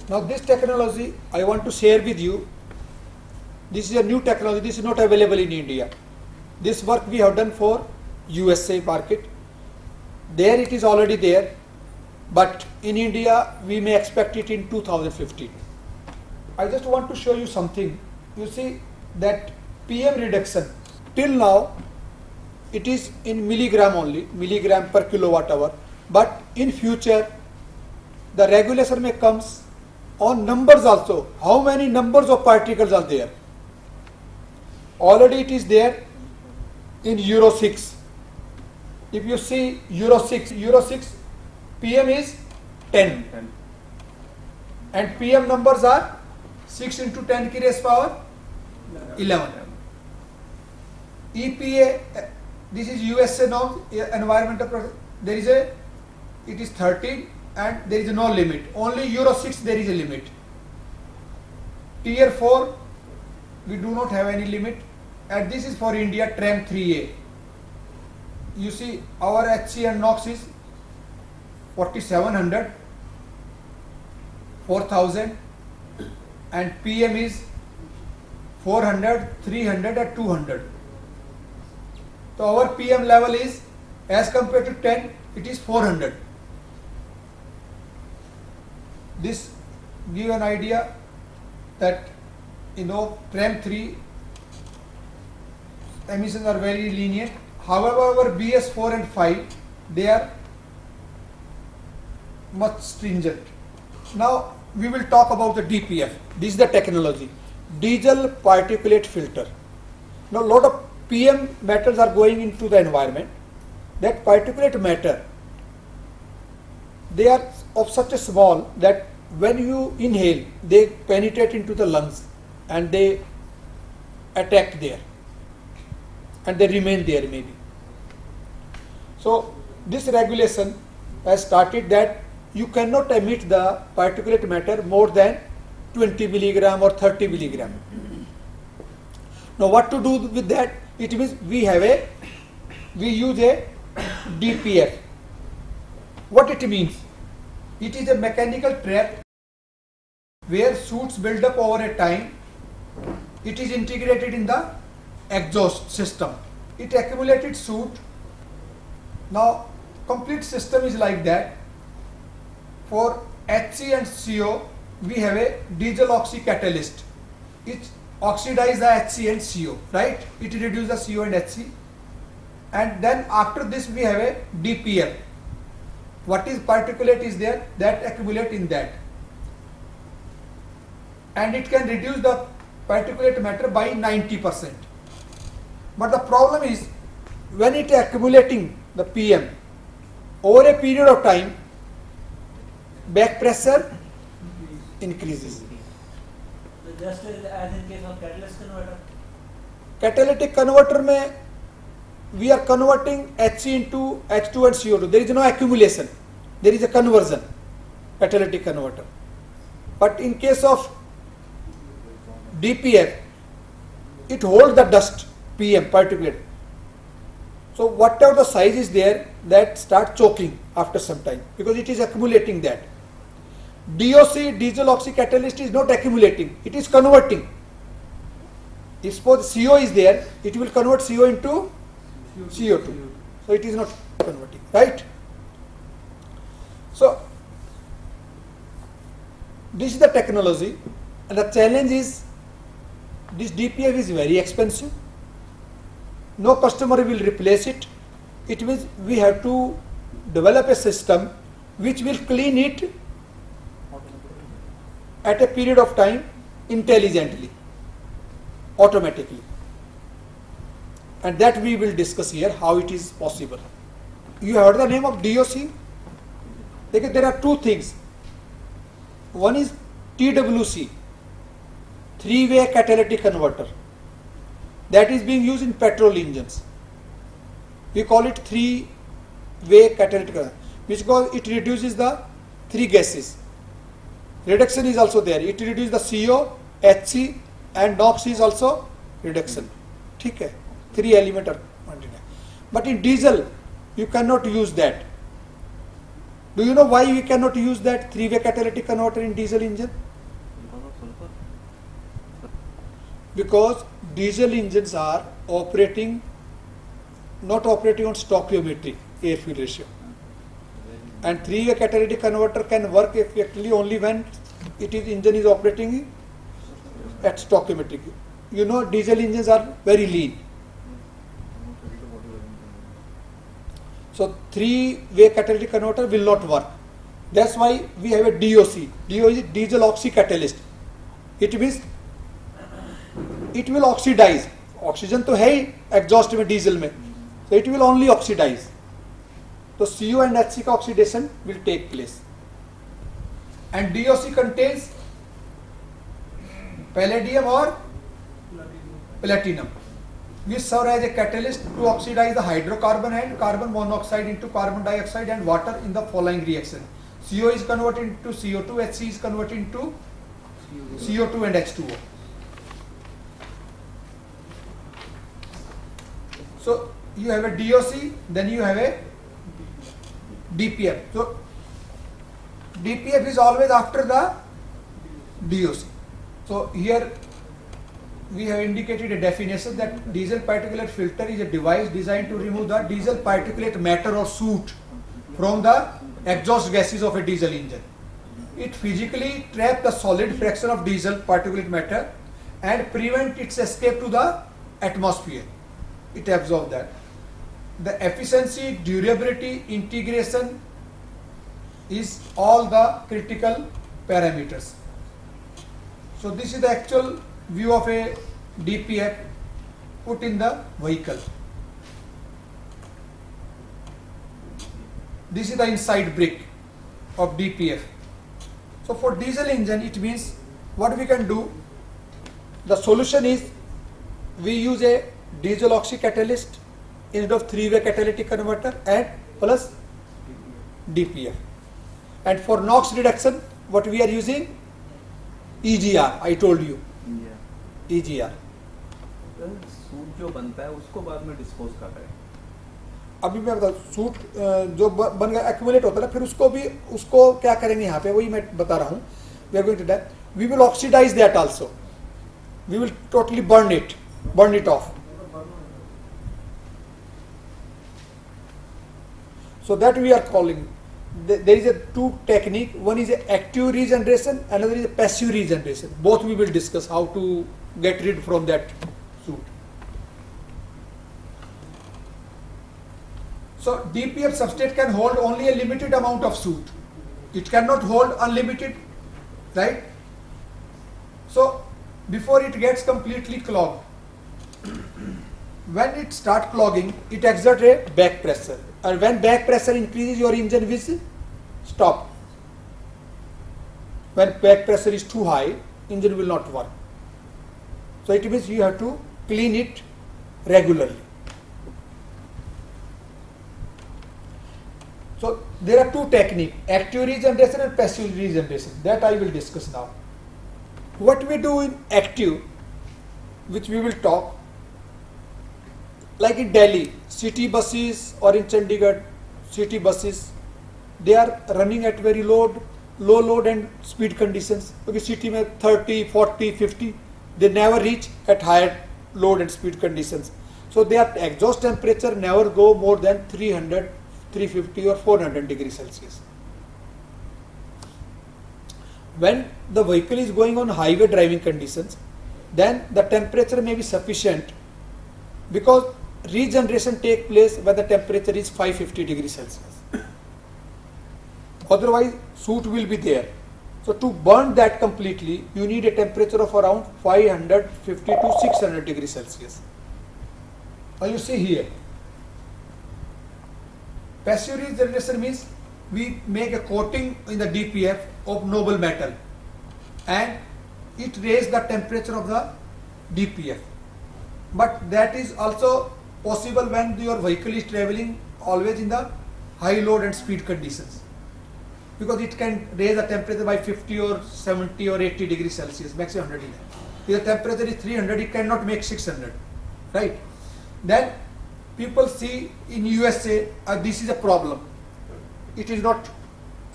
Now this technology I want to share with you. This is a new technology. This is not available in India. This work we have done for USA market. There it is already there, but in India we may expect it in 2015. I just want to show you something. You see that PM reduction till now it is in milligram only, milligram per kilowatt hour, but in future the regulation may comes on numbers also. How many numbers of particles are there? Already it is there in Euro 6. If you see Euro 6 PM is 10 and PM numbers are 6 into 10 ki raised power 11. EPA, this is USA norm, environmental product, there is a, it is 13 and there is no limit. Only Euro 6 there is a limit. Tier 4 we do not have any limit, and this is for India TREM 3A. You see our HC and NOx is 4700, 4000 and PM is 400, 300 and 200. So our PM level is, as compared to 10, it is 400. This give an idea that TREM 3 emissions are very lenient. However, our BS 4 and 5 they are much stringent. Now we will talk about the DPF. This is the technology, diesel particulate filter. Now lot of PM matters are going into the environment. That particulate matter, they are of such a small that when you inhale they penetrate into the lungs and they attack there and they remain there maybe. So this regulation has started that you cannot emit the particulate matter more than 20 milligram or 30 milligram. Now what to do with that? It means we use a DPF. What it means? It is a mechanical trap where soot build up over a time. It is integrated in the exhaust system. It accumulated soot. Now complete system is like that. For HC and CO we have a diesel oxy catalyst. It oxidizes the HC and CO, right? It reduces the CO and HC. And then after this we have a DPF. What is particulate is there, that accumulate in that. And it can reduce the particulate matter by 90%. But the problem is when it accumulating the PM over a period of time, back pressure increases. So just as in case of catalyst converter. Catalytic converter mein we are converting HC into H2 and CO2. There is no accumulation. There is a conversion, catalytic converter. But in case of DPF, it holds the dust, PM, particulate. So whatever the size is there, that start choking after some time because it is accumulating that. DOC, diesel oxy catalyst, is not accumulating, it is converting. If suppose CO is there, it will convert CO into CO2. So it is not converting, right? So this is the technology, and the challenge is this DPF is very expensive. No customer will replace it. It means we have to develop a system which will clean it at a period of time intelligently, automatically. And that we will discuss here, how it is possible. You heard the name of DOC? There are two things. One is TWC, three-way catalytic converter. That is being used in petrol engines. We call it three-way catalytic converter, because it reduces the three gases. Reduction is also there. It reduces the CO, HC and NOx is also reduction. Okay? Three element are. But in diesel, you cannot use that. Do you know why we cannot use that three-way catalytic converter in diesel engine? Because diesel engines are not operating on stoichiometric air fuel ratio. And three-way catalytic converter can work effectively only when engine is operating at stoichiometric. You know, diesel engines are very lean. So three-way catalytic converter will not work. That's why we have a DOC. DOC is diesel oxy catalyst. It means it will oxidize. Oxygen तो है ही exhaust में diesel में, so it will only oxidize. So CO and HC का oxidation will take place. And DOC contains palladium or platinum, which serve as a catalyst to oxidize the hydrocarbon and carbon monoxide into carbon dioxide and water in the following reaction. CO is converted into CO2, HC is converted into CO2 and H2O. So you have a DOC, then you have a DPF. So DPF is always after the DOC. So here we have indicated a definition that diesel particulate filter is a device designed to remove the diesel particulate matter or soot from the exhaust gases of a diesel engine. It physically traps the solid fraction of diesel particulate matter and prevent its escape to the atmosphere. It absorbs that. The efficiency, durability, integration is all the critical parameters. So this is the actual view of a DPF put in the vehicle. This is the inside brick of DPF. So for diesel engine, it means what we can do, the solution is we use a diesel oxy catalyst instead of three-way catalytic converter and plus DPF. And for NOx reduction, what we are using? EGR, I told you. EGR. Suit जो बनता है उसको बाद में dispose कर रहे हैं. अभी मैं बता, सूट जो बन गया एक्यूमुलेट होता है, फिर उसको क्या करेंगे यहाँ पे, वही मैं बता रहा हूँ. We are going to that. We will oxidize that also. We will totally burn it off. So that we are calling. There is a two technique. One is a active regeneration, another is a passive regeneration. Both we will discuss how to get rid from that soot. So DPF substrate can hold only a limited amount of soot. It cannot hold unlimited, right? So before it gets completely clogged, when it starts clogging, it exerts a back pressure. And when back pressure increases, your engine will stop. When back pressure is too high, engine will not work. So it means you have to clean it regularly. So there are two techniques, active regeneration and passive regeneration. That I will discuss now. What we do in active, which we will talk, like in Delhi, city buses or in Chandigarh, city buses, they are running at very low load and speed conditions. Because city mein 30, 40, 50, they never reach at higher load and speed conditions. So their exhaust temperature never go more than 300, 350 or 400 degrees Celsius. When the vehicle is going on highway driving conditions, then the temperature may be sufficient, because regeneration takes place when the temperature is 550 degrees Celsius. Otherwise, soot will be there. So to burn that completely, you need a temperature of around 550 to 600 degrees Celsius. Now you see here, passive regeneration means we make a coating in the DPF of noble metal and it raises the temperature of the DPF. But that is also possible when your vehicle is traveling always in the high load and speed conditions, because it can raise the temperature by 50 or 70 or 80 degrees Celsius, maximum 100. If the temperature is 300, it cannot make 600, right? Then people see in USA, this is a problem. It is not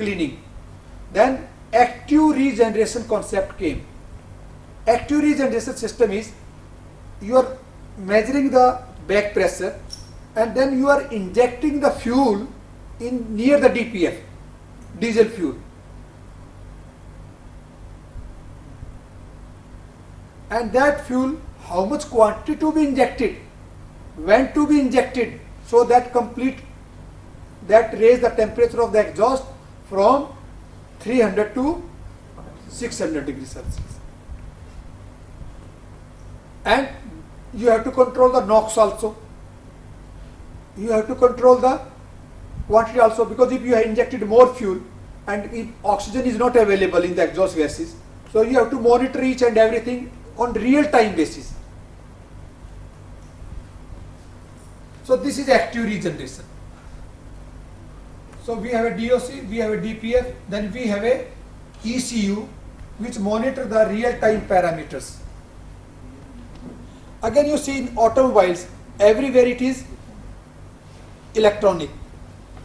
cleaning. Then active regeneration concept came. Active regeneration system is you are measuring the back pressure and then you are injecting the fuel in near the DPF, diesel fuel. And that fuel, how much quantity to be injected, when to be injected, so that raise the temperature of the exhaust from 300 to 600 degrees Celsius. And you have to control the NOx also. You have to control the quantity also, because if you have injected more fuel and if oxygen is not available in the exhaust gases, so you have to monitor each and everything on real time basis. So this is active regeneration. So we have a DOC, we have a DPF, then we have a ECU which monitor the real time parameters. Again, you see in automobiles, everywhere it is electronic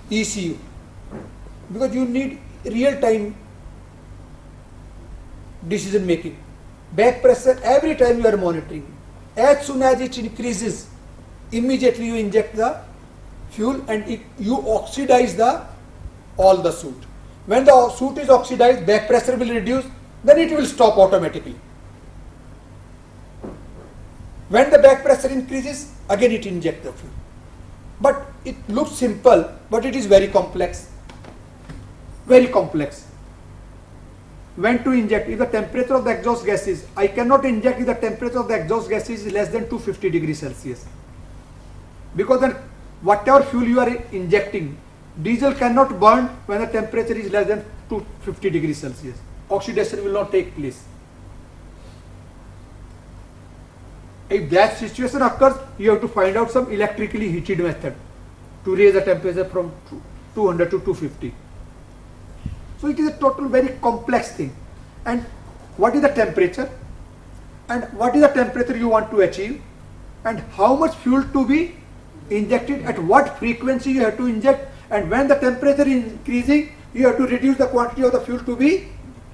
ECU, because you need real time decision making. Back pressure, every time you are monitoring. As soon as it increases, immediately you inject the fuel and you oxidize all the soot. When the soot is oxidized, back pressure will reduce, then it will stop automatically. When the back pressure increases, again it injects the fuel. But it looks simple, but it is very complex. Very complex. When to inject? If the temperature of the exhaust gases, I cannot inject if the temperature of the exhaust gases is less than 250 degrees Celsius. Because then whatever fuel you are injecting, diesel cannot burn when the temperature is less than 250 degrees Celsius. Oxidation will not take place. If that situation occurs, you have to find out some electrically heated method to raise the temperature from 200 to 250. So it is a total very complex thing. And what is the temperature? And what is the temperature you want to achieve? And how much fuel to be injected, at what frequency you have to inject, and when the temperature is increasing, you have to reduce the quantity of the fuel to be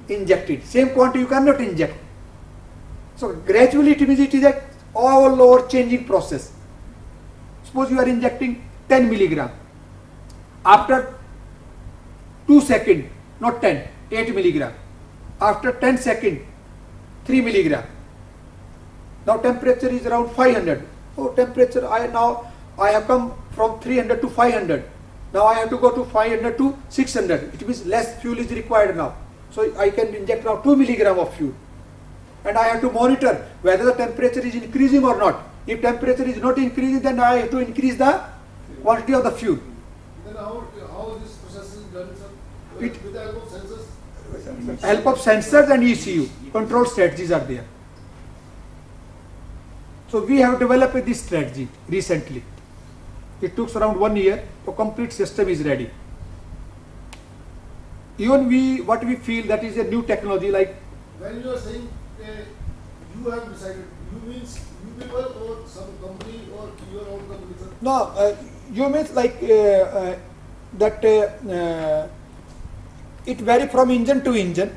injected. Same quantity you cannot inject. So gradually it means it is a all over changing process. Suppose you are injecting 10 milligram. After 2 seconds, not 10, 8 milligram. After 10 seconds, 3 milligram. Now temperature is around 500. Oh, temperature, I have come from 300 to 500. Now I have to go to 500 to 600. It means less fuel is required now. So I can inject now 2 milligram of fuel. And I have to monitor whether the temperature is increasing or not. If temperature is not increasing, then I have to increase the quantity of the fuel. Then how this process is done, sir? It- With the help of sensors? Help of sensors and ECU, control strategies are there. So we have developed this strategy recently. It took around 1 year, so complete system is ready. Even what we feel that is a new technology, like When you are saying you have decided, you means you people or some company or your own company, sir? no, you means like that it vary from engine to engine,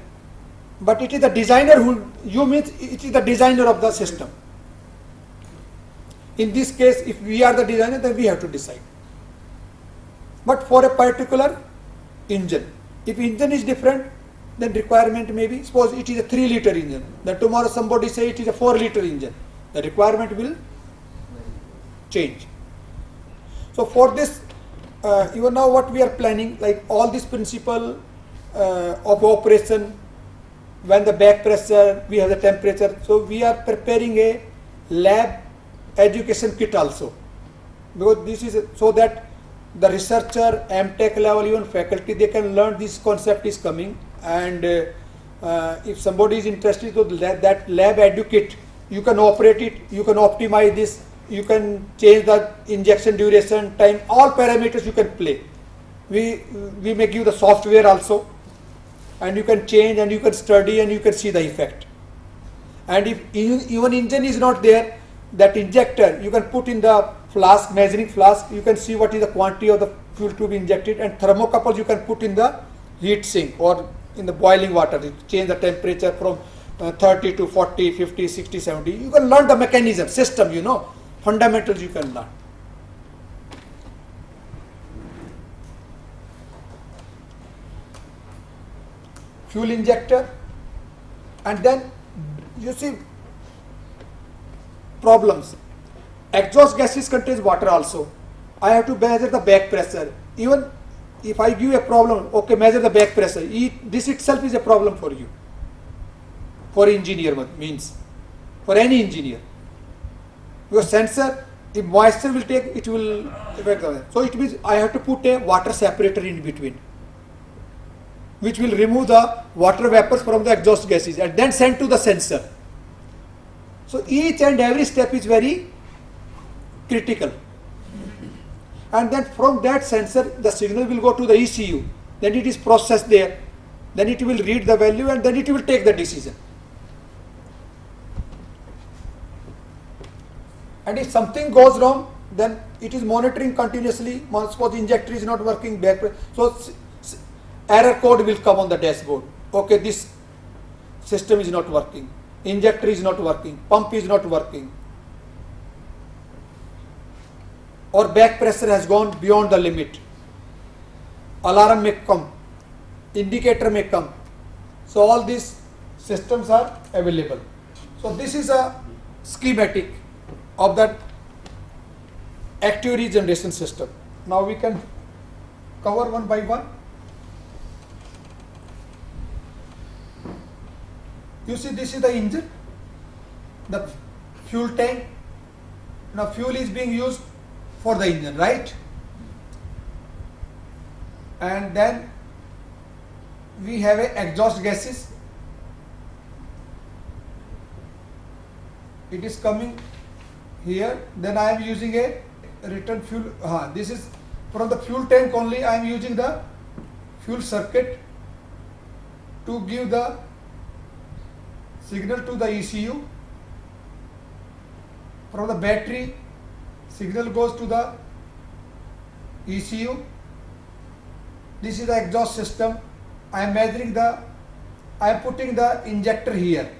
but it is the designer who, you means it is the designer of the system. In this case, if we are the designer, then we have to decide. But for a particular engine, if engine is different, then requirement may be, suppose it is a 3-liter engine, then tomorrow somebody say it is a 4-liter engine, the requirement will change. So for this, even now what we are planning, like all this principle of operation, when the back pressure, we have the temperature, so we are preparing a lab education kit also, because this is so that the researcher, MTech level, even faculty, they can learn this concept is coming. And if somebody is interested, so that lab edu kit, you can operate it, you can optimize this, you can change the injection duration, time, all parameters you can play. We may give the software also, and you can change and you can study and you can see the effect. And if even engine is not there, that injector you can put in the flask, measuring flask, you can see what is the quantity of the fuel to be injected, and thermocouples you can put in the heat sink or in the boiling water, you change the temperature from 30 to 40, 50, 60, 70. You can learn the mechanism, system, you know, fundamentals you can learn. Fuel injector, and then you see problems. Exhaust gases contains water also. I have to measure the back pressure. Even if I give a problem, okay, measure the back pressure. This itself is a problem for you. For engineer means, for any engineer. Your sensor, if moisture will take, it will affect the. So it means I have to put a water separator in between, which will remove the water vapors from the exhaust gases and then send to the sensor. So each and every step is very critical. And then from that sensor, the signal will go to the ECU. Then it is processed there. Then it will read the value and then it will take the decision. And if something goes wrong, then it is monitoring continuously. Suppose the injector is not working, back pressure. So error code will come on the dashboard. Okay, this system is not working. Injector is not working. Pump is not working. Or back pressure has gone beyond the limit. Alarm may come. Indicator may come. So all these systems are available. So this is a schematic of that active regeneration system. Now we can cover one by one. You see, this is the engine, the fuel tank. Now fuel is being used for the engine, right? And then we have a exhaust gases. It is coming here. Then I am using a return fuel. This is from the fuel tank only. I am using the fuel circuit to give the signal to the ECU. From the battery, signal goes to the ECU. This is the exhaust system. I am putting the injector here.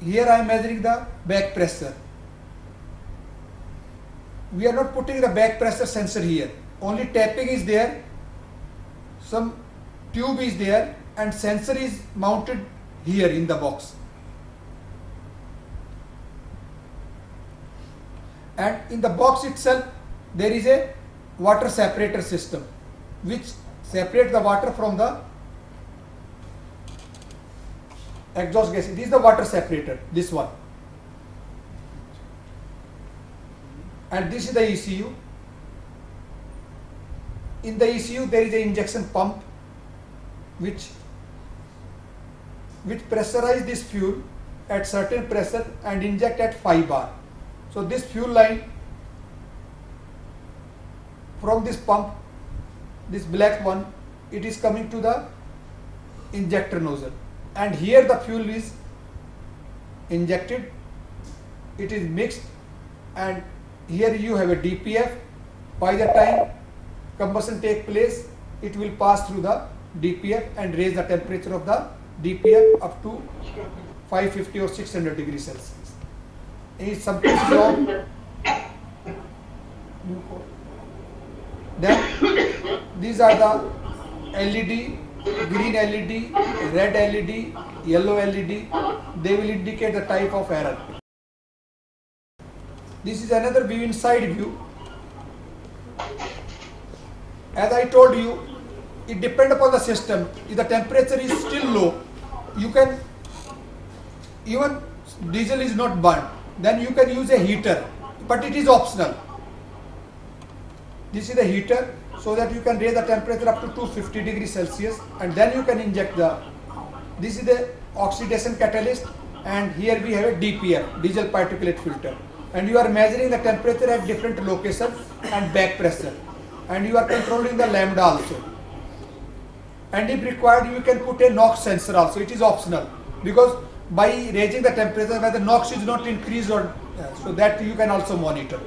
Here I am measuring the back pressure. We are not putting the back pressure sensor here. Only tapping is there. Some tube is there and sensor is mounted here in the box. And in the box itself there is a water separator system which separates the water from the exhaust gas. This is the water separator, this one. And this is the ECU. In the ECU there is an injection pump which pressurize this fuel at certain pressure and inject at 5 bar. So this fuel line from this pump, this black one, it is coming to the injector nozzle, and here the fuel is injected, it is mixed, and here you have a DPF. By the time combustion take place, it will pass through the DPF and raise the temperature of the DPF up to 550 or 600 degrees Celsius. If something is wrong, then these are the LED, green LED, red LED, yellow LED. They will indicate the type of error. This is another view, inside view. As I told you, it depends upon the system. If the temperature is still low, you can, even diesel is not burned, then you can use a heater, but it is optional. This is the heater, so that you can raise the temperature up to 250 degrees Celsius, and then you can inject the, this is the oxidation catalyst, and here we have a DPF, diesel particulate filter, and you are measuring the temperature at different locations and back pressure, and you are controlling the lambda also. And if required, you can put a NOx sensor also. It is optional, because by raising the temperature, whether NOx is not increased or so that you can also monitor.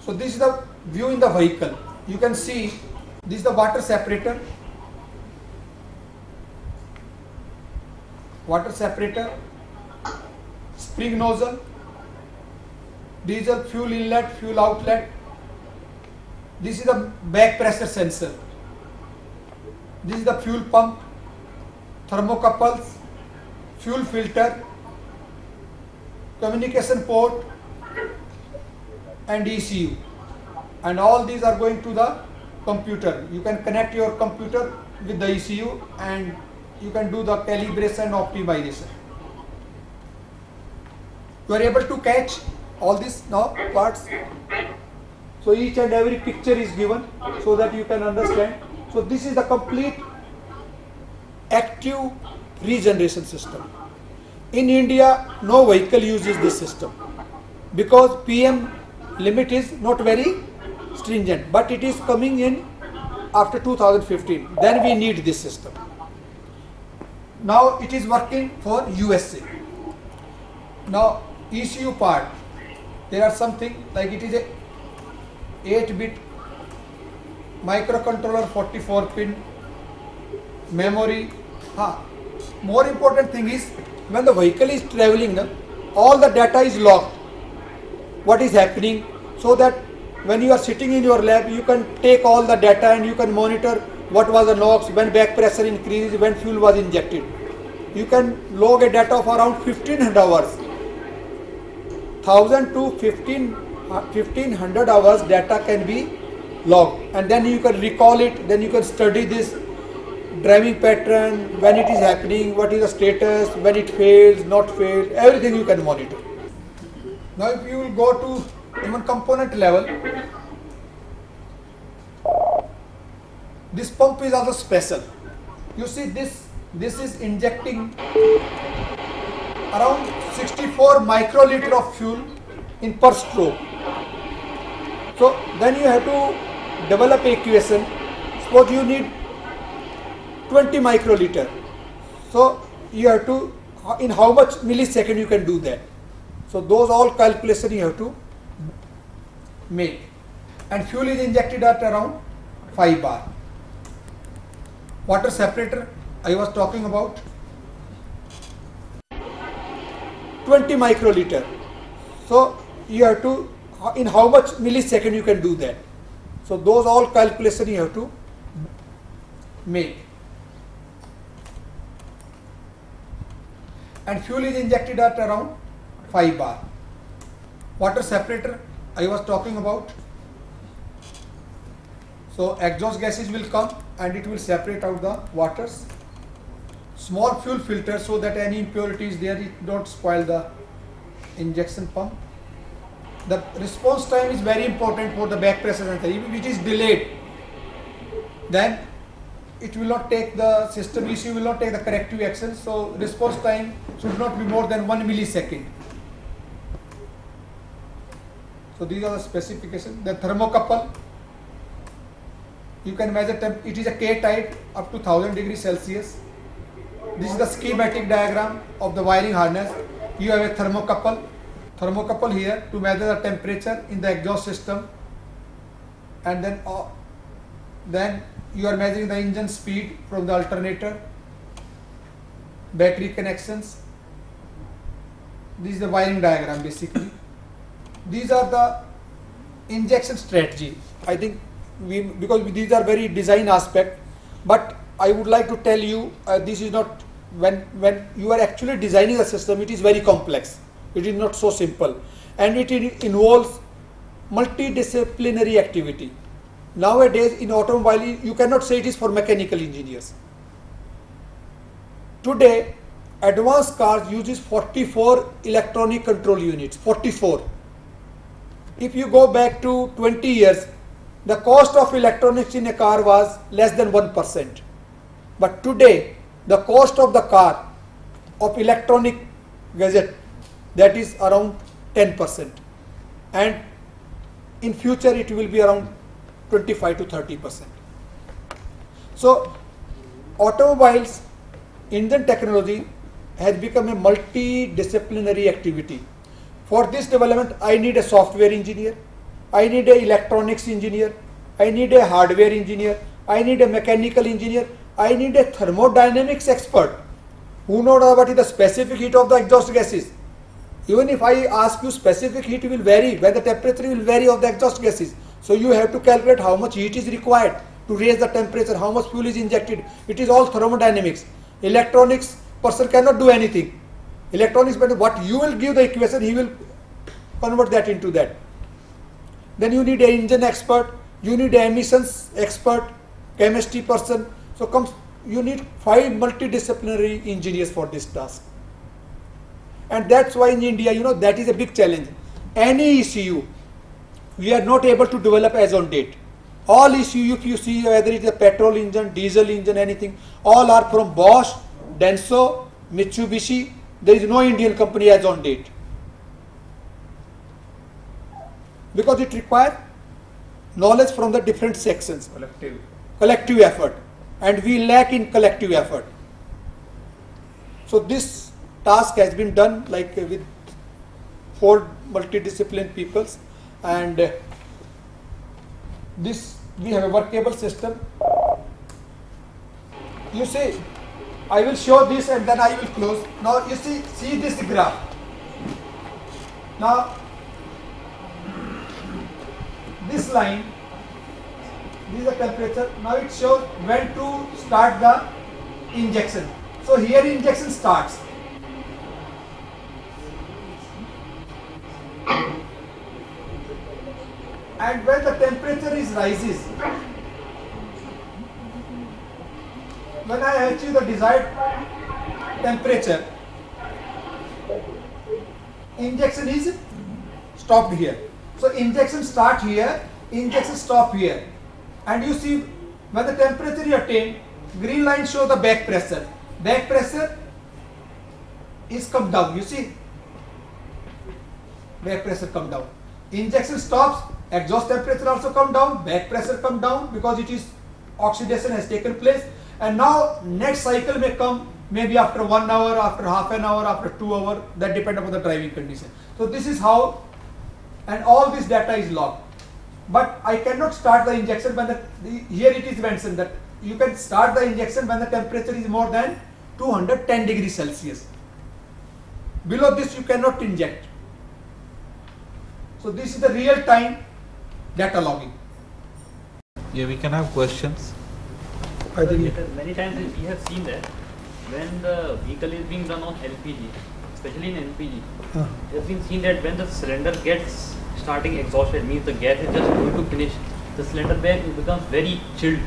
So this is the view in the vehicle. You can see this is the water separator. Water separator, spring nozzle, diesel fuel inlet, fuel outlet. This is the back pressure sensor. This is the fuel pump, thermocouples, fuel filter, communication port and ECU, and all these are going to the computer. You can connect your computer with the ECU and you can do the calibration optimization. You are able to catch all these now parts. So each and every picture is given so that you can understand. So this is the complete active regeneration system. In India, no vehicle uses this system because PM limit is not very stringent, but it is coming in after 2015. Then we need this system. Now it is working for USA. Now ECU part, there are something like it is a 8-bit microcontroller, 44-pin memory. More important thing is when the vehicle is traveling, all the data is logged. What is happening, so that when you are sitting in your lab, you can take all the data and you can monitor what was the NOx, when back pressure increased, when fuel was injected. You can log a data of around 1500 hours. 1000 to 1500 hours data can be logged, and then you can recall it, then you can study this driving pattern, when it is happening, what is the status, when it fails, not failed, everything you can monitor. Now if you will go to even component level, this pump is also special. You see this is injecting around 64 microliter of fuel in per stroke. So then you have to develop an equation. Suppose you need 20 microliter. So you have to, in how much millisecond you can do that. So those all calculations you have to make. And fuel is injected at around 5 bar. Water separator I was talking about, 20 microliter. So you have to, in how much millisecond you can do that. So those all calculations you have to make. And fuel is injected at around 5 bar. Water separator I was talking about. So exhaust gases will come and it will separate out the waters. Small fuel filter so that any impurities there, it don't spoil the injection pump. The response time is very important for the back pressure sensor. If it is delayed, then it will not take the system issue, will not take the corrective action. So response time should not be more than 1 millisecond. So these are the specifications. The thermocouple, you can measure it is a K type up to 1000 degrees Celsius. This is the schematic diagram of the wiring harness. You have a thermocouple here to measure the temperature in the exhaust system, and then you are measuring the engine speed from the alternator, battery connections. This is the wiring diagram basically. These are the injection strategy. I think because these are very design aspect, but I would like to tell you this is not, when you are actually designing a system, it is very complex. It is not so simple, and it involves multidisciplinary activity. Nowadays in automobile, you cannot say it is for mechanical engineers. Today advanced cars uses 44 electronic control units, 44. If you go back to 20 years, the cost of electronics in a car was less than 1%. But today, the cost of the car of electronic gadget, that is around 10%. And in future, it will be around 25 to 30%. So, automobiles, engine technology has become a multidisciplinary activity. For this development, I need a software engineer, I need a electronics engineer, I need a hardware engineer, I need a mechanical engineer, I need a thermodynamics expert who knows what is the specific heat of the exhaust gases. Even if I ask you, specific heat will vary, when the temperature will vary of the exhaust gases. So you have to calculate how much heat is required to raise the temperature, how much fuel is injected. It is all thermodynamics. Electronics person cannot do anything. Electronics, but what you will give the equation, he will convert that into that. Then you need an engine expert, you need an emissions expert, chemistry person. So you need 5 multidisciplinary engineers for this task. And that's why in India, that is a big challenge. Any ECU, we are not able to develop as on date. All ECU, if you see whether it is a petrol engine, diesel engine, anything, all are from Bosch, Denso, Mitsubishi. There is no Indian company as on date. Because it requires knowledge from the different sections. Collective effort. And we lack in collective effort. So this task has been done like with 4 multidisciplinary peoples, and this we have a workable system. You see, I will show this and then I will close. Now you see this graph. Now this line, this is the temperature. Now it shows when to start the injection. So here injection starts. And when the temperature is rises, when I achieve the desired temperature, injection is stopped here. So injection start here, injection stop here. And you see when the temperature is attained, green line show the back pressure. Back pressure is come down, you see. Back pressure come down. Injection stops, exhaust temperature also come down, back pressure come down because it is oxidation has taken place. And now next cycle may come maybe after 1 hour, after half an hour, after 2 hours, that depends upon the driving condition. So this is how, and all this data is logged. But I cannot start the injection when here it is mentioned that you can start the injection when the temperature is more than 210 degrees Celsius. Below this you cannot inject. So this is the real time data logging. Yeah, we can have questions. I think Many times we have seen that when the vehicle is being run on LPG, especially in LPG, it has been seen that when the cylinder gets starting exhausted, means the gas is just going to finish, the cylinder bag becomes very chilled,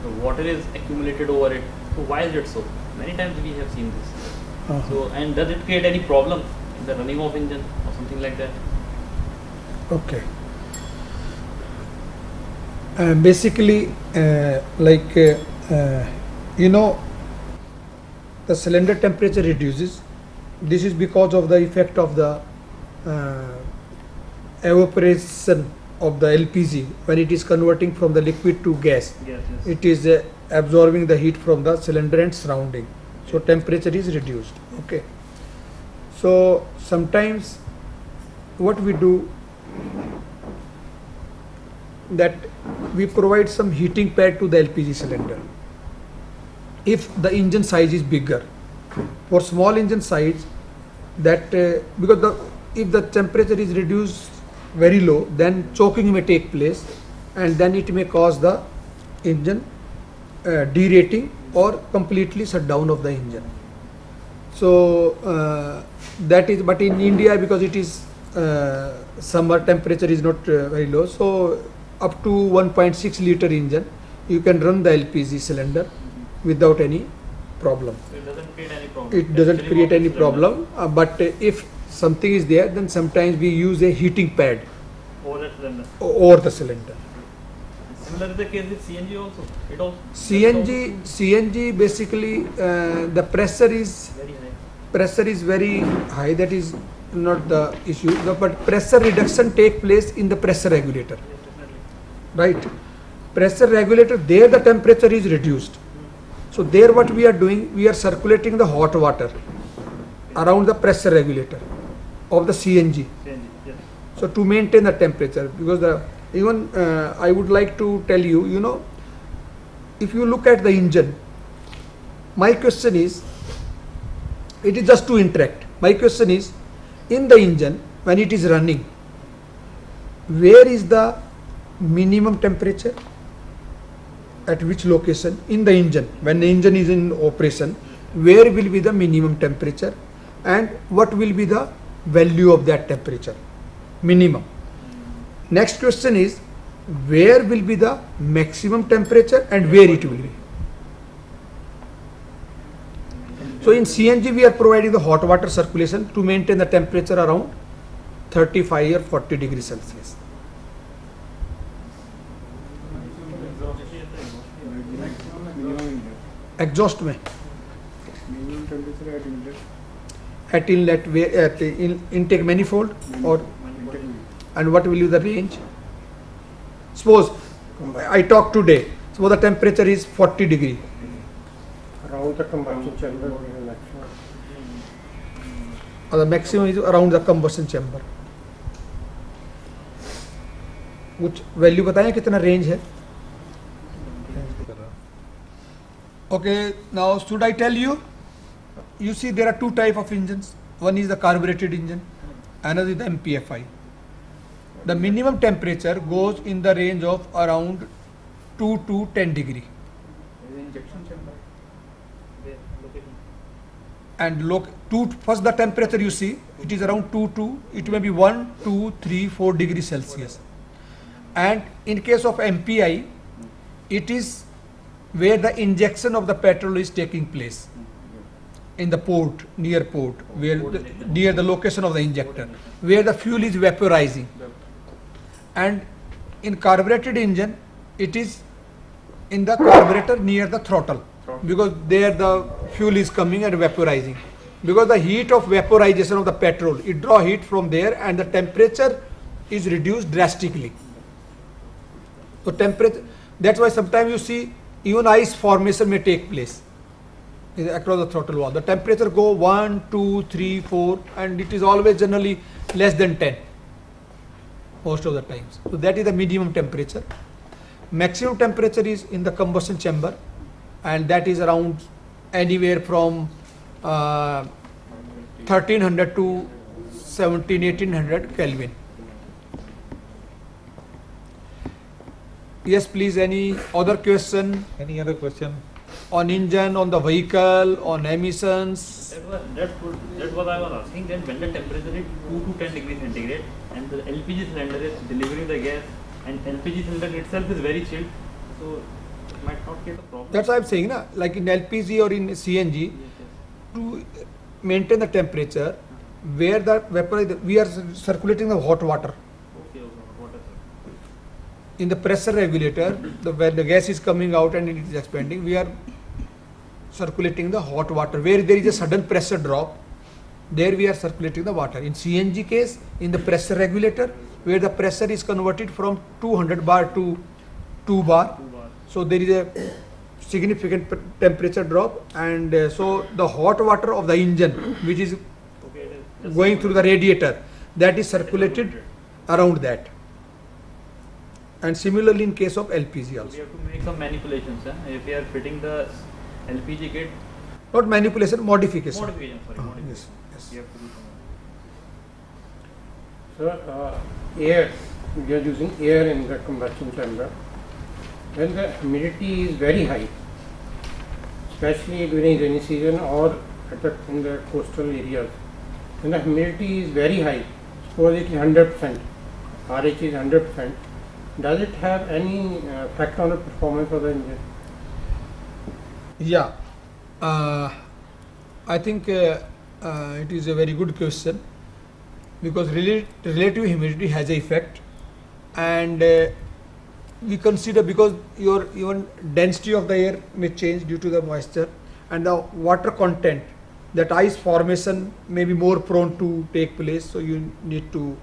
the water is accumulated over it. So why is it so? Many times we have seen this. So, and does it create any problem in the running of engine or something like that? okay. Basically, the cylinder temperature reduces. This is because of the effect of the evaporation of the LPG when it is converting from the liquid to gas. Yes. It is absorbing the heat from the cylinder and surrounding. So temperature is reduced. Okay. So sometimes what we do, that we provide some heating pad to the LPG cylinder. If the engine size is bigger, for small engine size, that because if the temperature is reduced very low, then choking may take place, and then it may cause the engine derating or completely shut down of the engine. So that is, but in India, because it is summer, temperature is not very low, so up to 1.6 liter engine you can run the LPG cylinder without any problem. So it doesn't create any problem. It doesn't Actually, create what any the cylinder problem, but if something is there, then sometimes we use a heating pad over the cylinder. over the cylinder. Similar is the case with CNG also. It also CNG basically the pressure is very high. very high. That is not the issue, but pressure reduction take place in the pressure regulator, Yes, definitely. right? Pressure regulator, there the temperature is reduced. So there what we are doing, we are circulating the hot water around the pressure regulator of the CNG. CNG, yes. So to maintain the temperature, because even I would like to tell you, you know, if you look at the engine, my question is, it is just to interact. My question is, in the engine, when it is running, where is the minimum temperature? At which location in the engine? When the engine is in operation, where will be the minimum temperature and what will be the value of that temperature? Minimum. Next question is, where will be the maximum temperature and where it will be? So in CNG we are providing the hot water circulation to maintain the temperature around 35 or 40 degrees Celsius. Exhaust में minimum temperature at inlet. at inlet at intake manifold or and what will be the range? Suppose I talk today, suppose the temperature is 40 degree. Around the combustion chamber or the maximum. The maximum is around the combustion chamber. कुछ value बताएं कितना range है? Okay, now should I tell you? You see there are two type of engines. One is the carbureted engine, another is the MPFI. The minimum temperature goes in the range of around 2 to 10 degree. Injection chamber And look, first the temperature you see, it is around 2 to, it may be 1, 2, 3, 4 degrees Celsius. And in case of MPI, it is where the injection of the petrol is taking place in the port, near port, where near the location of the injector, where the fuel is vaporizing. And in carbureted engine, it is in the carburetor near the throttle, because there the fuel is coming and vaporizing. Because the heat of vaporization of the petrol, it draw heat from there and the temperature is reduced drastically. So temperature, that's why sometimes you see even ice formation may take place across the throttle wall. The temperature go 1, 2, 3, 4 and it is always generally less than 10 most of the times. So that is the minimum temperature. Maximum temperature is in the combustion chamber and that is around anywhere from 1300 to 1800 Kelvin. Yes, please, any other question Any other question? on engine, on the vehicle, on emissions? That was I was asking, that when the temperature is 2 to 10 degrees centigrade and the LPG cylinder is delivering the gas and LPG cylinder itself is very chilled, so it might not get a problem. That's what I'm saying, na? Like in LPG or in CNG, to maintain the temperature, where the vapor, we are circulating the hot water. Okay, what is it? In the pressure regulator, when the gas is coming out and it is expanding, we are circulating the hot water. Where there is a sudden pressure drop, there we are circulating the water. In CNG case, in the pressure regulator, where the pressure is converted from 200 bar to 2 bar, so there is a significant temperature drop, and so the hot water of the engine, which is Okay, it is going through the radiator, that is circulated around that. And similarly in case of LPG We also. have to make some manipulations. If we are fitting the LPG kit, Not manipulation, modification. modification, sorry, modification. Yes, yes. We have to do some. So, air, we are using air in the combustion chamber. When the humidity is very high, especially during rainy season or in the coastal areas, when the humidity is very high, suppose it is 100%, RH is 100%, does it have any effect on the performance of the engine? Yeah, I think it is a very good question, because relative humidity has an effect, and we consider, because your even density of the air may change due to the moisture, and the water content, that ice formation may be more prone to take place, so you need to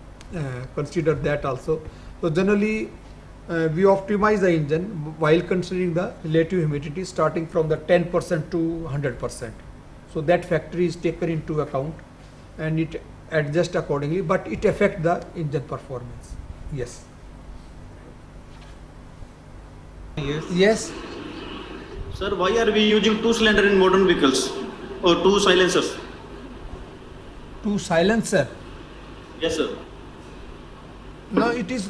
consider that also. So generally we optimize the engine while considering the relative humidity starting from the 10% to 100%. So that factor is taken into account, and it adjust accordingly, but it affects the engine performance. Yes. Yes. Yes. Sir, why are we using two cylinder in modern vehicles or two silencers? To silencer. Yes, sir. No, it is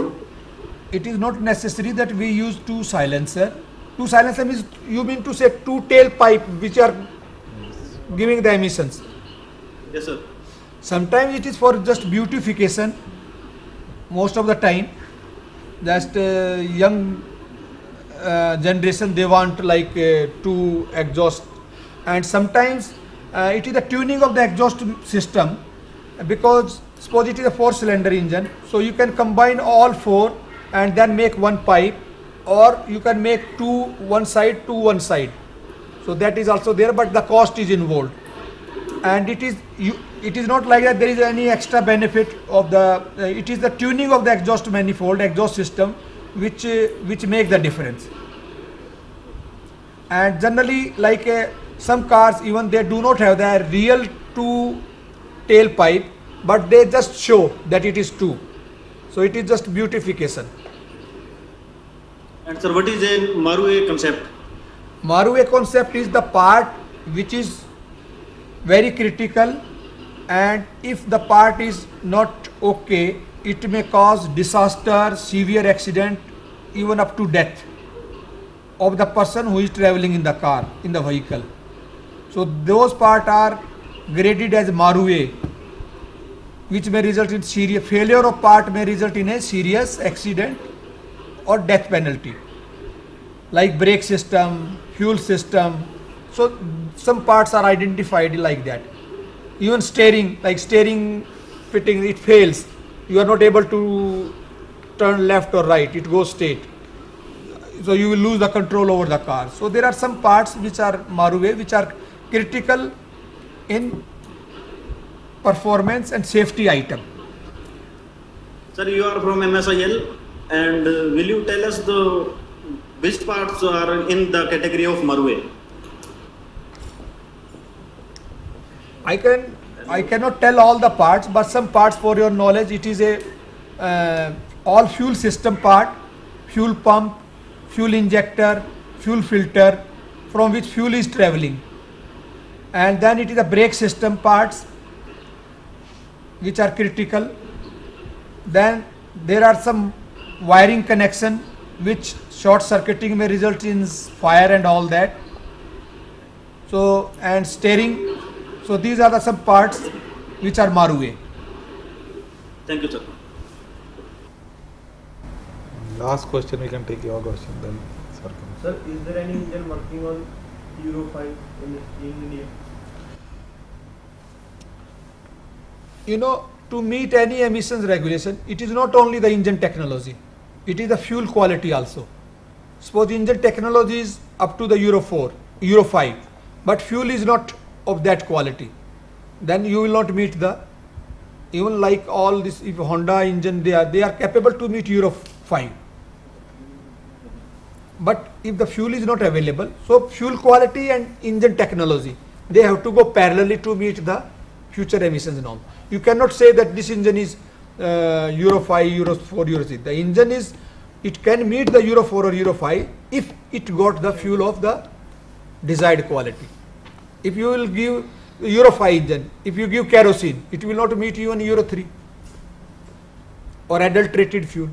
not necessary that we use two silencer. Two silencer means, you mean to say two tailpipe which are giving the emissions. Yes, sir. Sometimes it is for just beautification. Most of the time, just young generation, they want like two exhaust, and sometimes it is the tuning of the exhaust system, because suppose it is a 4-cylinder engine, so you can combine all 4 and then make one pipe, or you can make two one side. So that is also there, but the cost is involved, and it is not like that there is any extra benefit of the it is the tuning of the exhaust manifold, exhaust system, which make the difference. And generally, like some cars, even they do not have the real two tailpipe, but they just show that it is two, so it is just beautification. And sir, what is a Marue concept? Marue concept is the part which is very critical, and if the part is not okay, it may cause disaster, severe accident, even up to death of the person who is traveling in the car, in the vehicle. So those parts are graded as Marue, which may result in serious failure of part, may result in a serious accident or death penalty, like brake system, fuel system. So some parts are identified like that. Even steering, like steering fitting, it fails, you are not able to turn left or right, it goes straight, so you will lose the control over the car. So there are some parts which are Marue, which are critical in performance and safety item. Sir, you are from MSIL, and will you tell us the which parts are in the category of Marue? I cannot tell all the parts, but some parts, for your knowledge, it is a all fuel system part, fuel pump, fuel injector, fuel filter, from which fuel is traveling, and then it is the brake system parts which are critical. Then there are some wiring connection which short circuiting may result in fire and all that. So, and steering. So these are the some parts which are Marue. Thank you, sir. Last question, we can take your question then. Sir, is there any engine working on Euro 5 in India? You know, to meet any emissions regulation, it is not only the engine technology, it is the fuel quality also. Suppose engine technology is up to the Euro 4, Euro 5, but fuel is not of that quality, then you will not meet the, even like all this, if Honda engine, they are capable to meet Euro 5. But if the fuel is not available, so fuel quality and engine technology, they have to go parallelly to meet the future emissions norm. You cannot say that this engine is Euro 5, Euro 4, Euro 6. The engine is, it can meet the Euro 4 or Euro 5 if it got the fuel of the desired quality. If you will give Euro 5 engine, if you give kerosene, it will not meet even Euro 3 or adulterated fuel.